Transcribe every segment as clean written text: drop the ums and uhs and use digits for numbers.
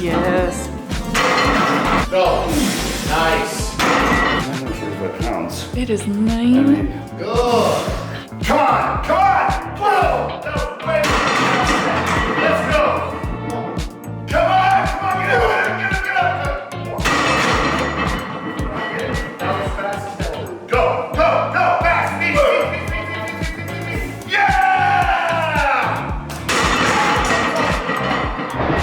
Yes. Go. Nice. 945 pounds. It is I 9. mean, Good. come on, come on! Whoa! No, wait. Let's go! Come on, get up, get up! Go, go, go, fast, speed, speed. Yeah!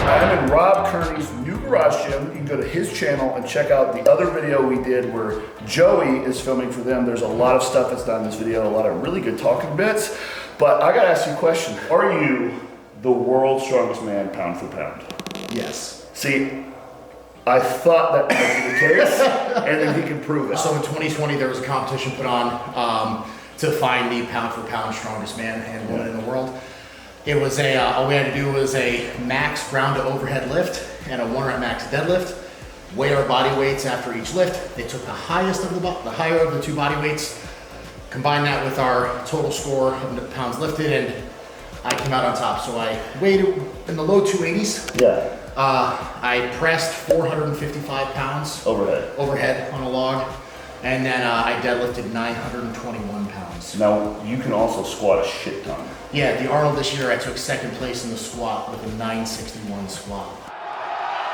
I'm in Rob Kearney's new garage gym. You can go to his channel and check out the other video we did where Joey is filming for them. There's a lot of stuff that's not in this video, a lot of really good talking bits. But I gotta ask you a question. Are you the world's strongest man pound for pound? Yes. See, I thought that might be the case, and then he can prove it. So in 2020, there was a competition put on to find the pound for pound strongest man and woman in the world. It was all we had to do was a max ground to overhead lift and a 1 rep max deadlift. Weigh our body weights after each lift. They took the higher of the two body weights, combined that with our total score of the pounds lifted, and I came out on top. So I weighed in the low 280s. Yeah. I pressed 455 pounds overhead on a log, and then I deadlifted 921 pounds. Now, you can also squat a shit ton. Yeah, the Arnold this year, I took second place in the squat with a 961 squat.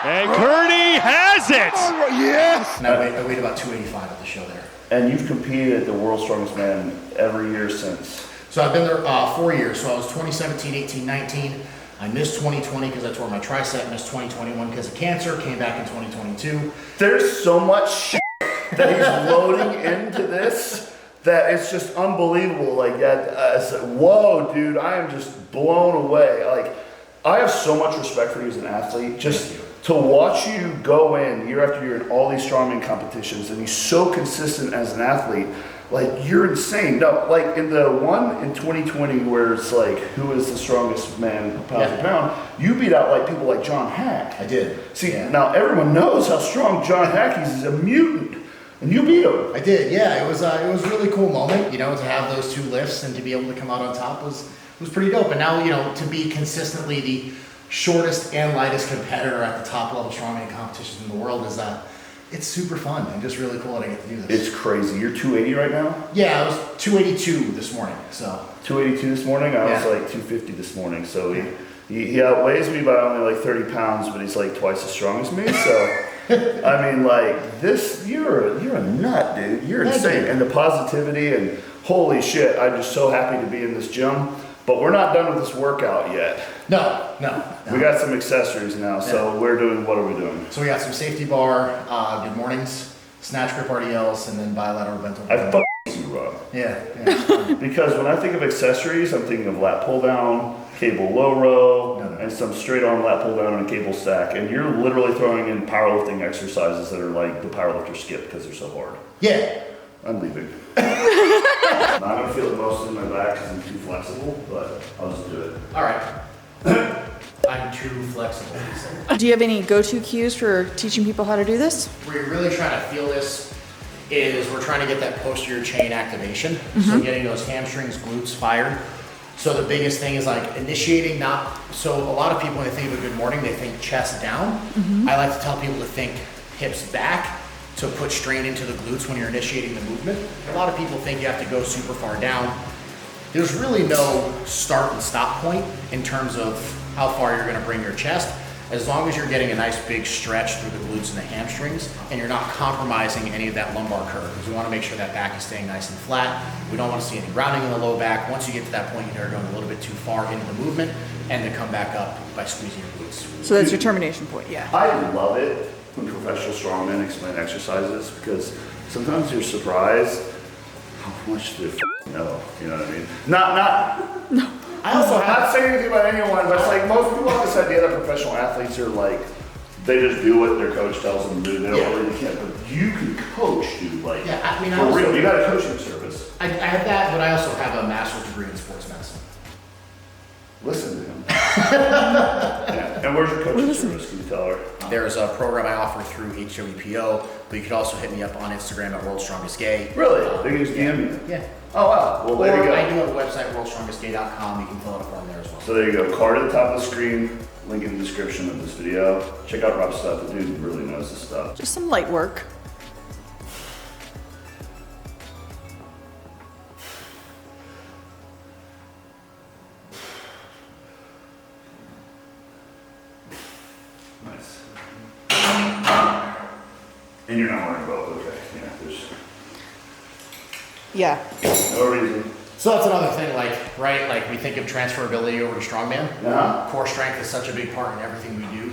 And Kearney has it! Oh, yes! And I weighed about 285 at the show there. And you've competed at the World's Strongest Man every year since. So I've been there 4 years. So I was 2017, 18, 19. I missed 2020 because I tore my tricep, missed 2021 because of cancer, came back in 2022. There's so much shit that he's loading into this that it's just unbelievable. Like that, it's like, whoa, dude, I am just blown away. Like, I have so much respect for you as an athlete. Just to watch you go in year after year in all these strongman competitions and be so consistent as an athlete, like, you're insane. No, like in the one in 2020 where it's like, who is the strongest man pound for pound, you beat out like people like John Hack. I did. See, now everyone knows how strong John Hack is. He's a mutant. And you beat him. I did, yeah. It was a really cool moment, you know, to have those two lifts and to be able to come out on top was pretty dope. And now, you know, to be consistently the shortest and lightest competitor at the top level strongman competitions in the world is it's super fun and just really cool that I get to do this. It's crazy. You're 280 right now? Yeah, I was 282 this morning. So 282 this morning? I was like 250 this morning. So he outweighs me by only like 30 pounds, but he's like twice as strong as me. So I mean, like, this, you're a nut, dude. You're insane. And the positivity and holy shit, I'm just so happy to be in this gym. But we're not done with this workout yet. No. We got some accessories now. So what are we doing? So we got some safety bar, good mornings, snatch grip RDLs, and then bilateral bent over. I fuck you, Rob. Yeah. Because when I think of accessories, I'm thinking of lat pull down, cable low row, and some straight arm lat pull down and a cable stack. And you're literally throwing in powerlifting exercises that are like the powerlifter skip because they're so hard. Yeah. I'm leaving. I'm gonna feel it most in my back because I'm too flexible, but I'll just do it. All right. I'm too flexible. Do you have any go-to cues for teaching people how to do this? Where you're really trying to feel this is we're trying to get that posterior chain activation. So getting those hamstrings, glutes fired. So the biggest thing is like initiating so a lot of people when they think of a good morning, they think chest down. I like to tell people to think hips back to put strain into the glutes when you're initiating the movement. A lot of people think you have to go super far down. There's really no start and stop point in terms of how far you're gonna bring your chest, as long as you're getting a nice big stretch through the glutes and the hamstrings, and you're not compromising any of that lumbar curve, because we wanna make sure that back is staying nice and flat. We don't wanna see any rounding in the low back. Once you get to that point, you're going a little bit too far into the movement, and then come back up by squeezing your glutes. So that's your termination point, yeah. I love it when professional strongmen explain exercises because sometimes you're surprised how much they know. You know what I mean? Not. No. I'm not saying anything about anyone, but it's like most people have this idea that professional athletes are like they just do what their coach tells them to do. They don't really can't. But you can coach, dude. Like, for real. You got a coaching service. I have that, but I also have a master's degree in sports medicine. Listen to him. Yeah. And And where's your coaching service? Can you tell her? There's a program I offer through HWPO, but you could also hit me up on Instagram at World's Strongest Gay. Really? They can just DM you? Yeah. Oh, wow. Well, there you go. I do have a website, worldstrongestgay.com. You can fill out a form there as well. So there you go. Card at the top of the screen. Link in the description of this video. Check out Rob's stuff. The dude really knows this stuff. Just some light work. Nice. And you're not wearing both, okay. Yeah, there's Yeah. no reason. So that's another thing, like, right? Like we think of transferability over to Strongman. Uh-huh. Core strength is such a big part in everything we do.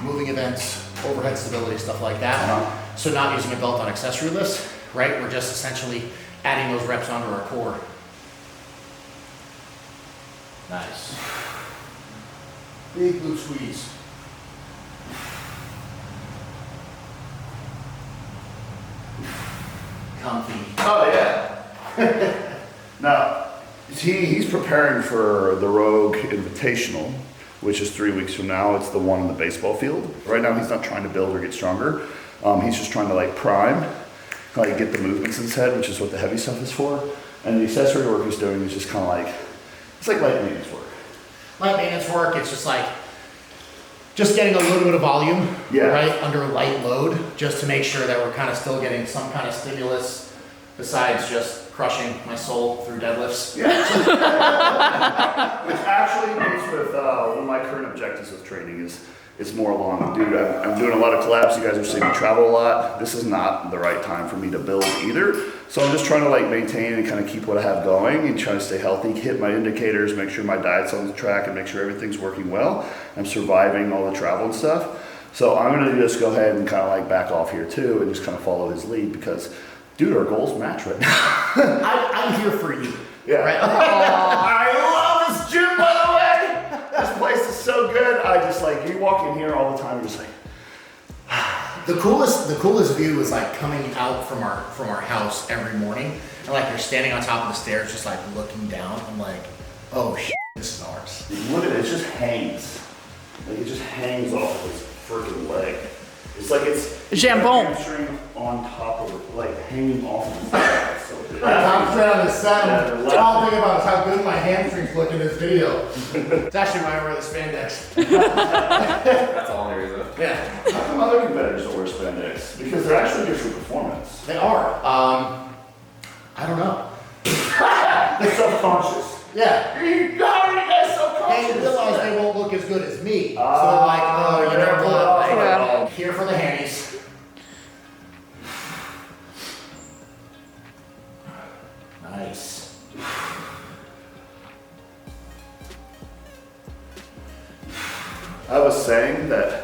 Moving events, overhead stability, stuff like that. Uh-huh. So not using a belt on accessory lifts, right? We're just essentially adding those reps onto our core. Nice. Big glute squeeze. Comfy. Oh, yeah. Now, he's preparing for the Rogue Invitational, which is 3 weeks from now. It's the one in the baseball field. Right now, he's not trying to build or get stronger. He's just trying to like prime, like get the movements in his head, which is what the heavy stuff is for. And the accessory work he's doing is just kind of like, it's like light maintenance work. Light maintenance work, it's just like, just getting a little bit of volume, Yeah. right, under light load, just to make sure that we're kind of still getting some kind of stimulus besides just crushing my soul through deadlifts. Yeah. Which actually goes with one of my current objectives with training is more along, dude, I'm doing a lot of collabs. You guys are seeing me travel a lot. This is not the right time for me to build either. So I'm just trying to like maintain and kind of keep what I have going and trying to stay healthy, hit my indicators, make sure my diet's on the track and make sure everything's working well. I'm surviving all the travel and stuff. So I'm gonna just go ahead and kind of like back off here too and just kind of follow his lead because dude, our goals match right now. I'm here for you. Yeah. Right? I love this gym, by the way. This place is so good. I just like, you walk in here all the time, you're just like, The coolest view is like coming out from our house every morning and like you're standing on top of the stairs just like looking down. I'm like, oh shit, this is ours. look at it, it just hangs. Like it just hangs off of his freaking leg. It's like it's Jambon. hamstring on top of it, like hanging off of his leg. It's so good. I'm straight on the saddle. Yeah, All I'm thinking about is how good my hamstrings look in this video. It's actually why I wear the spandex. That's all there is. Yeah, How come other competitors don't wear spandex? Because they're actually good for performance. they are. I don't know. They're subconscious. Yeah. How are you guys subconscious? They realize they won't look as good as me. So they're like, oh, you know what? Like, Yeah. here for the hammies. Nice. I was saying that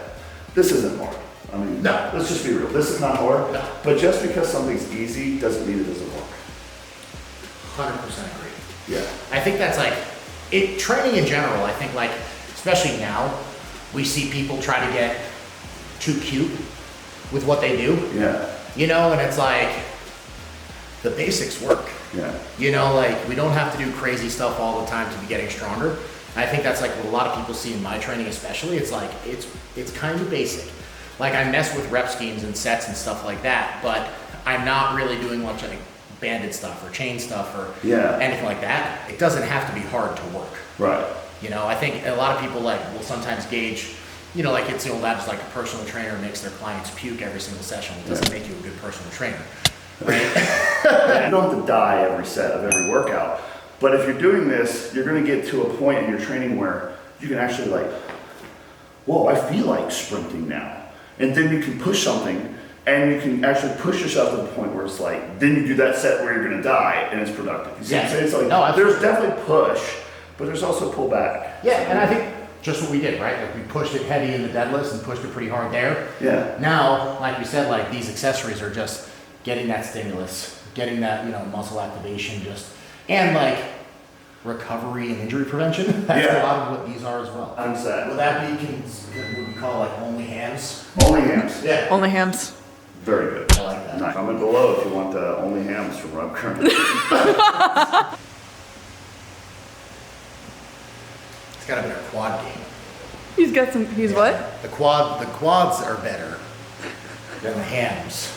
this isn't hard. I mean, No. let's just be real. This is not hard. No. But just because something's easy doesn't mean it doesn't work. 100% agree. Yeah. I think that's like, training in general, I think like, especially now, we see people try to get too cute with what they do, Yeah. you know, and it's like, the basics work. Yeah. You know, like we don't have to do crazy stuff all the time to be getting stronger. And I think that's like what a lot of people see in my training especially. It's like, it's kind of basic. Like I mess with rep schemes and sets and stuff like that, but I'm not really doing much like banded stuff or chain stuff or Yeah. anything like that. It doesn't have to be hard to work. Right. You know, I think a lot of people like will sometimes gauge, you know, like it's the old adage like a personal trainer makes their clients puke every single session. It doesn't make you a good personal trainer. Right? You don't have to die every set of every workout. But if you're doing this, you're going to get to a point in your training where you can actually like, whoa, I feel like sprinting now. And then you can push something and you can actually push yourself to the point where it's like, then you do that set where you're going to die and it's productive. You see what I'm saying? It's like, No, there's definitely push, but there's also pull back. Yeah, and I think just what we did, right? Like we pushed it heavy in the deadlifts and pushed it pretty hard there. Yeah. Now, like we said, like these accessories are just getting that stimulus, getting that, you know, muscle activation, just, and like recovery and injury prevention. That's Yeah. a lot of what these are as well. I'm sad. Would that be what we call like OnlyHams? OnlyHams. Yeah. OnlyHams. Very good. I like that. Nice. Comment below if you want the OnlyHams from Rob Kern. It's got to be our quad game. He's got some, he's what? The quads are better than the hams.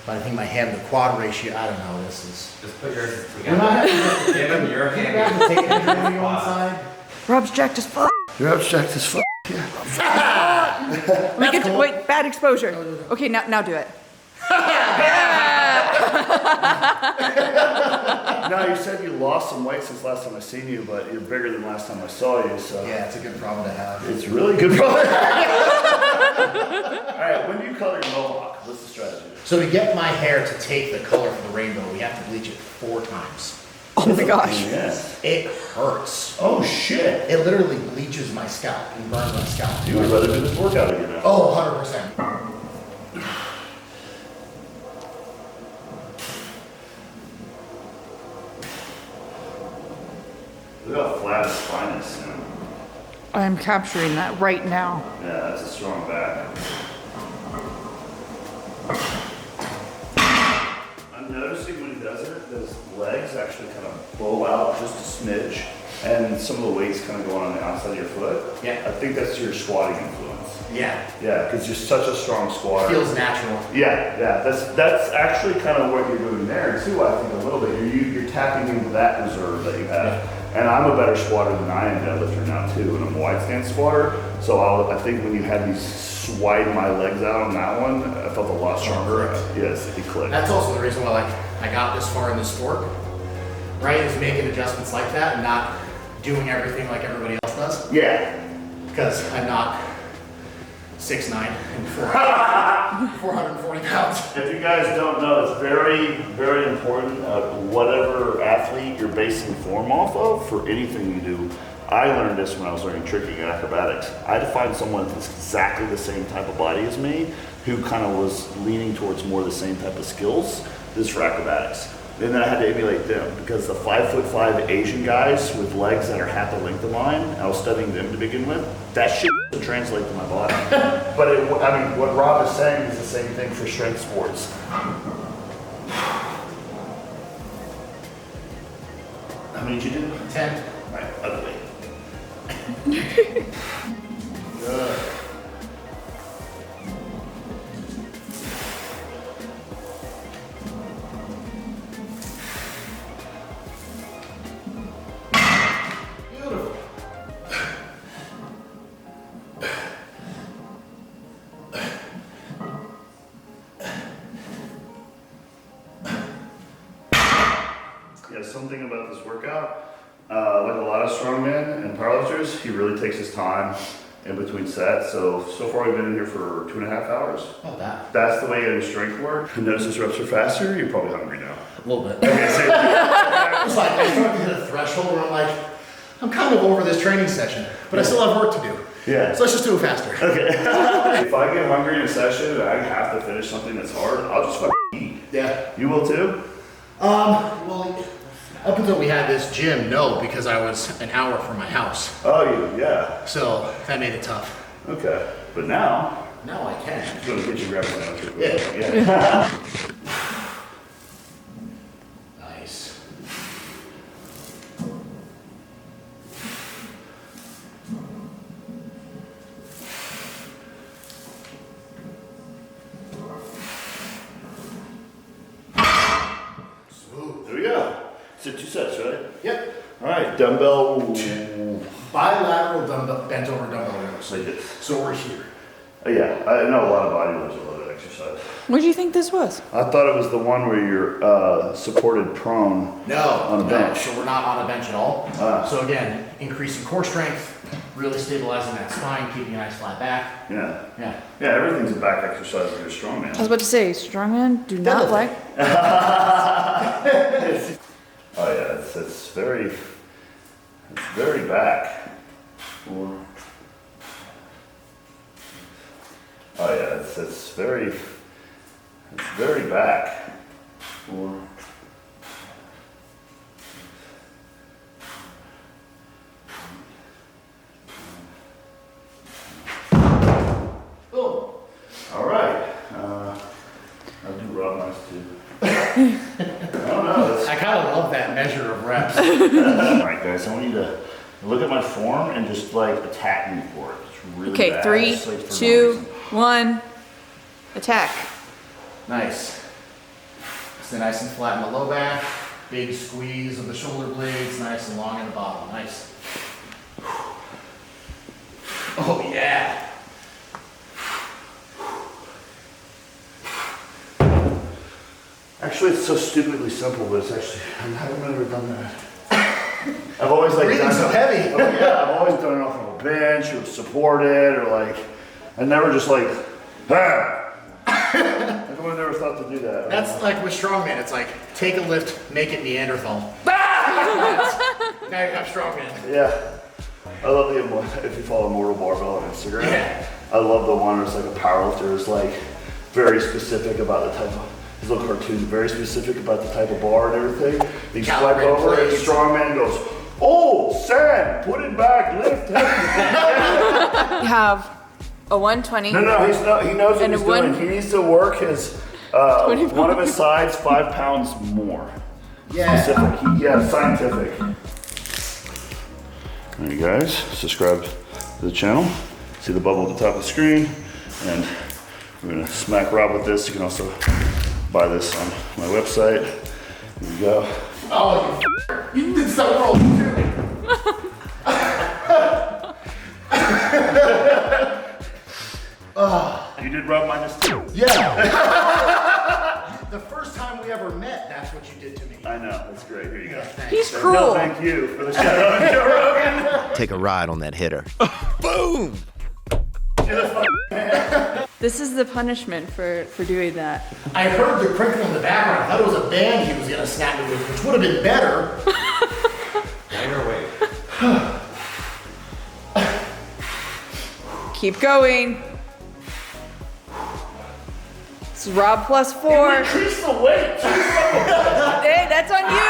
But I think my ham to quad ratio, I don't know, this is. Just put yours We're not together. Give him your You hand. have to take it on one side. Rob's jacked as fuck. You're abstract as fuck. We get to, wait, bad exposure. Okay, now do it. Now you said you lost some weight since last time I seen you, but you're bigger than last time I saw you, so. Yeah, it's a good problem to have. It's really good problem. Alright, when do you color your mohawk? What's the strategy? So to get my hair to take the color for the rainbow, we have to bleach it 4 times. Oh my gosh. Yes. It hurts. Oh shit. It literally bleaches my scalp and burns my scalp. You would rather do this workout again now. Oh, 100%. Look how flat his spine is, you know? I'm capturing that right now. Yeah, that's a strong back. I'm noticing when he does it, that his legs actually kind of bow out just a smidge, and some of the weight's kind of going on the outside of your foot. Yeah. I think that's your squatting influence. Yeah. Yeah, because you're such a strong squatter. Feels natural. Yeah, that's actually kind of what you're doing there too. I think a little bit. You're tapping into that reserve that you have. And I'm a better squatter than I am deadlifter now too, and I'm a wide stance squatter. So I think when you had me widen my legs out on that one, I felt a lot stronger. Yes, it clicked. That's also the reason why I got this far in the sport, right? Is making adjustments like that and not doing everything like everybody else does. Yeah. Because I'm not 6'9" and 440 pounds. If you guys don't know, it's very, very important. Whatever athlete you're basing form off of for anything you do. I learned this when I was learning tricking and acrobatics. I had to find someone that's exactly the same type of body as me, who kind of was leaning towards more the same type of skills. This is for acrobatics. And then I had to emulate them because the 5'5" Asian guys with legs that are half the length of mine, I was studying them to begin with. That shit doesn't translate to my body. But I mean, what Rob is saying is the same thing for strength sports. How many did you do? 10. Right, ugly. Good. Beautiful. Yeah, something about this workout, like a lot of strongmen and powerlifters, he really takes his time in between sets. So far we've been in here for 2.5 hours. About that. That's the way you do strength work. Notice his reps are faster. You're probably hungry now. A little bit. Okay, so It's like I started to hit a threshold where I'm like, I'm kind of over this training session, but I still have work to do. yeah. So let's just do it faster. If I get hungry in a session and I have to finish something that's hard, I'll just fucking eat. Yeah. You will too? Well, up until we had this gym, no, because I was an hour from my house. Oh, yeah. So that made it tough. Okay. But now, Now I can. I'm going to get you grab one. Yeah. Yeah. Nice. Smooth. There we go. So 2 sets, right? Yep. All right, dumbbell. Bilateral dumbbell, bent over dumbbell rows. Like this. So we're here. Yeah, I know a lot of bodybuilders that love that exercise. What do you think this was? I thought it was the one where you're supported prone. No, On a bench. So we're not on a bench at all. Ah. So again, increasing core strength, really stabilizing that spine, keeping a nice flat back. Yeah. Yeah. Yeah, everything's a back exercise if you're strong, I was man. about to say, strongmen do not Deadlift. like. Oh yeah, it's very back. Oh yeah, it's very back. Boom. All right. I'll do Rob nice too. I don't know. I kind of love that measure of reps. All right, guys. I want you to look at my form and just like attack me for it. It's really Okay, bad. 3, Just, like, for no 2, reason. 1, attack. Nice. Stay nice and flat in the low back. Big squeeze of the shoulder blades, nice and long in the bottom. Nice. Oh yeah. Actually, it's so stupidly simple, but it's actually, I haven't never done that. I've always like Breathing done so it. heavy. Oh, yeah, I've always done it off of a bench or supported or like, I never just like, ah. Like I would have never thought to do that. That's like with Strongman. It's like take a lift, make it Neanderthal. Now you have Strongman. Yeah. I love the one, if you follow Mortal Barbell on Instagram. Yeah. I love the one where it's like a powerlifter is like very specific about the type of, his little cartoons, very specific about the type of bar and everything. They swipe Calibrated over and plates. Strongman goes, oh, sand, put it back, lift heavy. You have a 120. No, he knows what And he's a one- doing. He needs to work his, 25. one of his sides 5 pounds more. Yeah. Specific, scientific. All right, guys, subscribe to the channel. See the bubble at the top of the screen. And we're gonna smack Rob with this. You can also buy this on my website. Here we go. Oh, you did so well too. You did Rob minus 2. Yeah. The first time we ever met, that's what you did to me. I know, that's great. Here you go. He's No, cruel. thank you for the shout out, Joe Rogan. Take a ride on that hitter. You're the fucking This is the punishment for doing that. I heard the crinkle in the background. I thought it was a band he was gonna snap me with, which would have been better. Lighter weight. Keep going. It's Rob plus 4. Increase the weight. Hey, that's on you.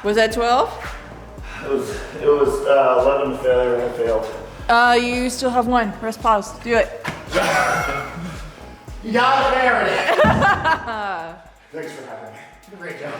Was that 12? It was 11 to failure. I failed. You still have 1. Rest pause. Do it. You got it, there it is. Thanks for having me. Great job.